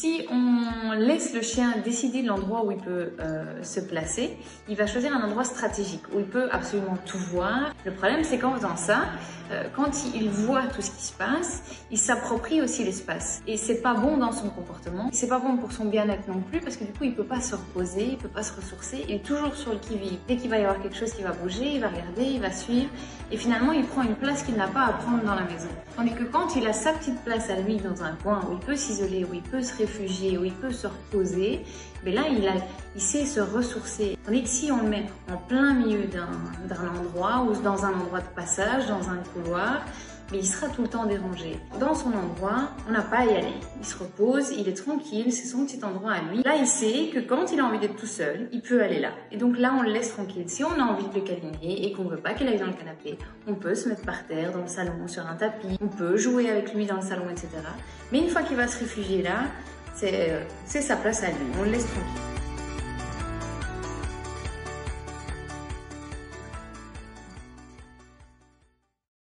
Si on laisse le chien décider de l'endroit où il peut se placer, il va choisir un endroit stratégique où il peut absolument tout voir. Le problème, c'est qu'en faisant ça, quand il voit tout ce qui se passe, il s'approprie aussi l'espace. Et c'est pas bon dans son comportement. C'est pas bon pour son bien-être non plus parce que du coup, il peut pas se reposer, il peut pas se ressourcer. Il est toujours sur le qui-vive. Dès qu'il va y avoir quelque chose qui va bouger, il va regarder, il va suivre. Et finalement, il prend une place qu'il n'a pas à prendre dans la maison. Tandis que quand il a sa petite place à lui dans un coin où il peut s'isoler, où il peut se réfugier, où il peut se reposer, mais là, il sait se ressourcer. Tandis que si on le met en plein milieu d'un endroit ou dans un endroit de passage, dans un couloir, mais il sera tout le temps dérangé. Dans son endroit, on n'a pas à y aller. Il se repose, il est tranquille, c'est son petit endroit à lui. Là, il sait que quand il a envie d'être tout seul, il peut aller là. Et donc là, on le laisse tranquille. Si on a envie de le câliner et qu'on veut pas qu'il aille dans le canapé, on peut se mettre par terre, dans le salon, sur un tapis. On peut jouer avec lui dans le salon, etc. Mais une fois qu'il va se réfugier là, c'est sa place à lui. On le laisse tranquille.